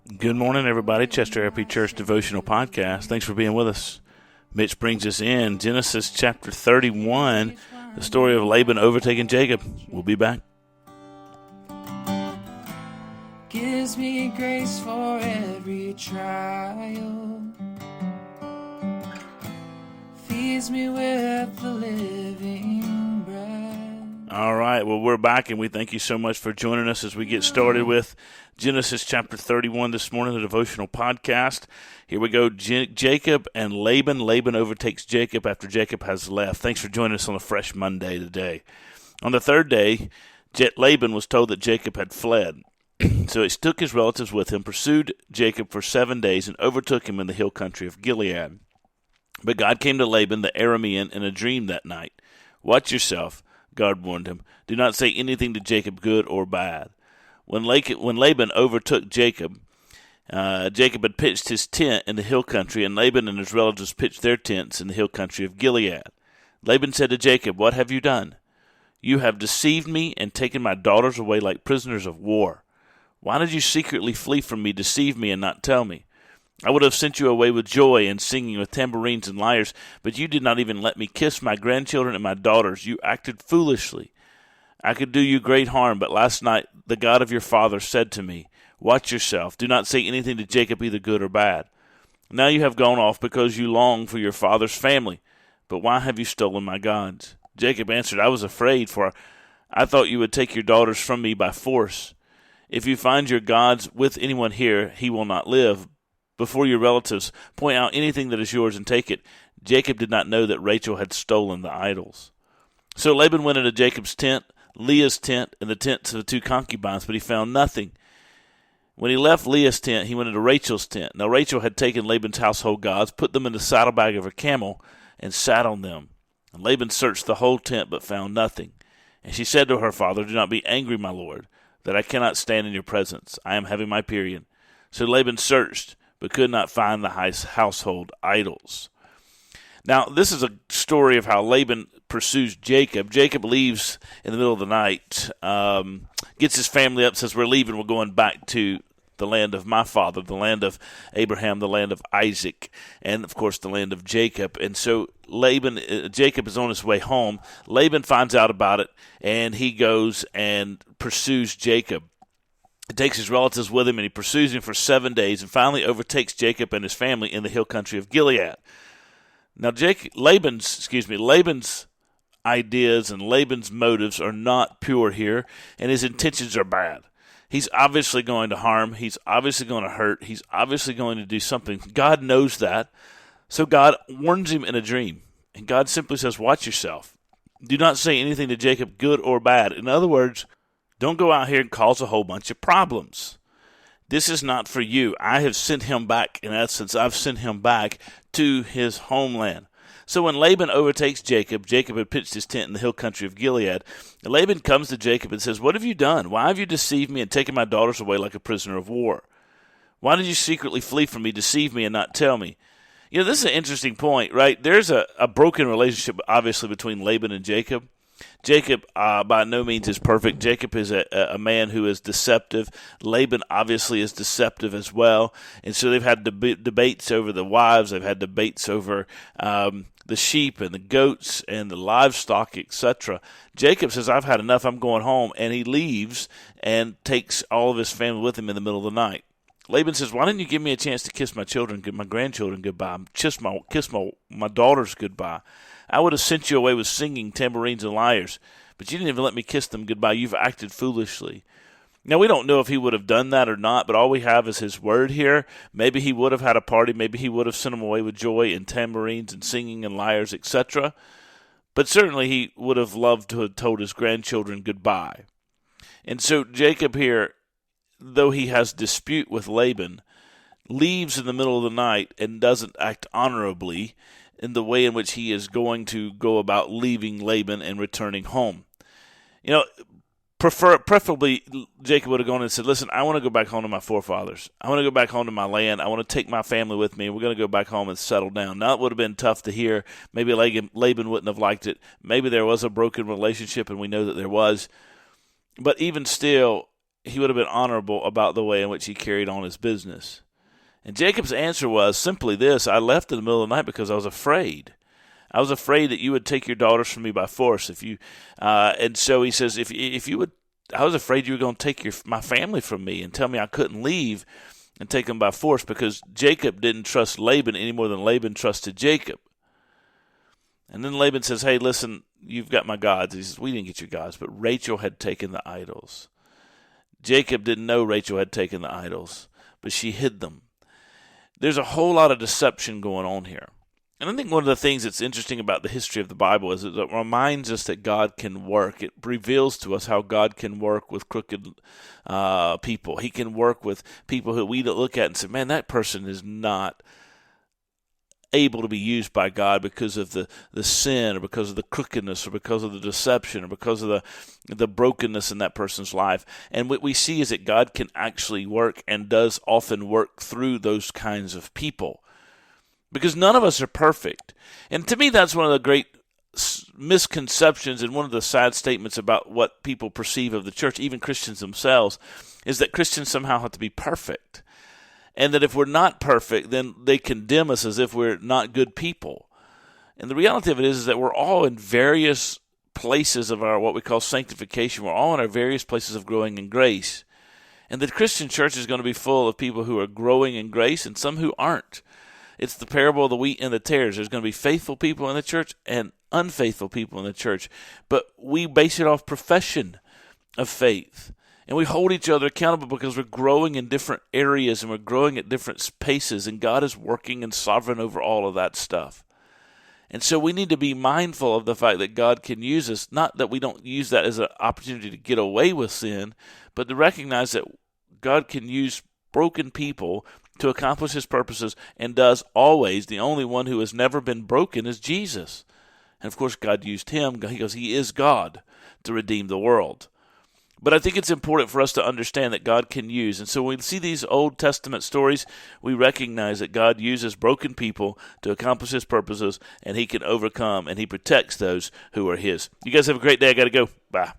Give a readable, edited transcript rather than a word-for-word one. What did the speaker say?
Good morning, everybody. Chester RP Church Devotional Podcast. Thanks for being with us. Mitch brings us in Genesis chapter 31, the story of Laban overtaking Jacob. We'll be back. Gives me grace for every trial, feeds me with the living bread. All right, well, we're back, and we thank you so much for joining us as we get started with Genesis chapter 31 this morning, the devotional podcast. Here we go, Jacob and Laban. Laban overtakes Jacob after Jacob has left. Thanks for joining us on a fresh Monday today. On the third day, Laban was told that Jacob had fled. So he took his relatives with him, pursued Jacob for 7 days, and overtook him in the hill country of Gilead. But God came to Laban the Aramean in a dream that night. Watch yourself, God warned him. Do not say anything to Jacob, good or bad. When Laban overtook Jacob, Jacob had pitched his tent in the hill country, and Laban and his relatives pitched their tents in the hill country of Gilead. Laban said to Jacob, "What have you done? You have deceived me and taken my daughters away like prisoners of war. Why did you secretly flee from me, deceive me, and not tell me? I would have sent you away with joy and singing with tambourines and lyres, but you did not even let me kiss my grandchildren and my daughters. You acted foolishly. I could do you great harm, but last night the God of your father said to me, 'Watch yourself. Do not say anything to Jacob, either good or bad.' Now you have gone off because you long for your father's family. But why have you stolen my gods?" Jacob answered, "I was afraid, for I thought you would take your daughters from me by force. If you find your gods with anyone here, he will not live. Before your relatives, point out anything that is yours and take it." Jacob did not know that Rachel had stolen the idols. So Laban went into Jacob's tent, Leah's tent, and the tents of the two concubines, but he found nothing. When he left Leah's tent, he went into Rachel's tent. Now Rachel had taken Laban's household gods, put them in the saddlebag of her camel, and sat on them. And Laban searched the whole tent, but found nothing. And she said to her father, "Do not be angry, my lord, that I cannot stand in your presence. I am having my period." So Laban searched, but could not find the household idols. Now, this is a story of how Laban pursues Jacob. Jacob leaves in the middle of the night, gets his family up, says, "We're leaving, we're going back to the land of my father, the land of Abraham, the land of Isaac, and, of course, the land of Jacob." And so Jacob is on his way home. Laban finds out about it, and he goes and pursues Jacob. He takes his relatives with him, and he pursues him for 7 days, and finally overtakes Jacob and his family in the hill country of Gilead. Now, Laban's ideas and Laban's motives are not pure here, and his intentions are bad. He's obviously going to harm. He's obviously going to hurt. He's obviously going to do something. God knows that. So God warns him in a dream, and God simply says, "Watch yourself. Do not say anything to Jacob, good or bad." In other words, don't go out here and cause a whole bunch of problems. This is not for you. I have sent him back. In essence, I've sent him back to his homeland. So when Laban overtakes Jacob, Jacob had pitched his tent in the hill country of Gilead. And Laban comes to Jacob and says, "What have you done? Why have you deceived me and taken my daughters away like a prisoner of war? Why did you secretly flee from me, deceive me, and not tell me?" You know, this is an interesting point, right? There's a broken relationship, obviously, between Laban and Jacob. Jacob, by no means, is perfect. Jacob is a man who is deceptive. Laban, obviously, is deceptive as well. And so they've had debates over the wives. They've had debates over the sheep and the goats and the livestock, etc. Jacob says, "I've had enough. I'm going home." And he leaves and takes all of his family with him in the middle of the night. Laban says, "Why didn't you give me a chance to kiss my children, my grandchildren goodbye, kiss my daughters goodbye? I would have sent you away with singing, tambourines, and lyres, but you didn't even let me kiss them goodbye. You've acted foolishly." Now, we don't know if he would have done that or not, but all we have is his word here. Maybe he would have had a party. Maybe he would have sent them away with joy and tambourines and singing and lyres, etc. But certainly he would have loved to have told his grandchildren goodbye. And so Jacob here, though he has dispute with Laban, leaves in the middle of the night and doesn't act honorably in the way in which he is going to go about leaving Laban and returning home. You know, preferably Jacob would have gone and said, "Listen, I want to go back home to my forefathers. I want to go back home to my land. I want to take my family with me. We're going to go back home and settle down." Now, it would have been tough to hear. Maybe Laban wouldn't have liked it. Maybe there was a broken relationship, and we know that there was. But even still, he would have been honorable about the way in which he carried on his business. And Jacob's answer was simply this: I left in the middle of the night because I was afraid. I was afraid that you would take your daughters from me by force. And so he says, if you would, I was afraid you were going to take my family from me and tell me I couldn't leave and take them by force, because Jacob didn't trust Laban any more than Laban trusted Jacob. And then Laban says, hey, listen, you've got my gods. He says, we didn't get your gods, but Rachel had taken the idols. Jacob didn't know Rachel had taken the idols, but she hid them. There's a whole lot of deception going on here. And I think one of the things that's interesting about the history of the Bible is that it reminds us that God can work. It reveals to us how God can work with crooked people. He can work with people who we look at and say, man, that person is not able to be used by God because of the sin, or because of the crookedness, or because of the deception, or because of the brokenness in that person's life. And what we see is that God can actually work, and does often work through those kinds of people. Because none of us are perfect. And to me, that's one of the great misconceptions, and one of the sad statements about what people perceive of the church, even Christians themselves, is that Christians somehow have to be perfect. And that if we're not perfect, then they condemn us as if we're not good people. And the reality of it is that we're all in various places of our what we call sanctification. We're all in our various places of growing in grace. And the Christian church is going to be full of people who are growing in grace and some who aren't. It's the parable of the wheat and the tares. There's going to be faithful people in the church and unfaithful people in the church. But we base it off profession of faith. And we hold each other accountable because we're growing in different areas and we're growing at different paces. And God is working and sovereign over all of that stuff. And so we need to be mindful of the fact that God can use us. Not that we don't use that as an opportunity to get away with sin, but to recognize that God can use broken people to accomplish his purposes, and does always. The only one who has never been broken is Jesus. And of course, God used him because he is God to redeem the world. But I think it's important for us to understand that God can use. And so when we see these Old Testament stories, we recognize that God uses broken people to accomplish his purposes, and he can overcome, and he protects those who are his. You guys have a great day. I got to go. Bye.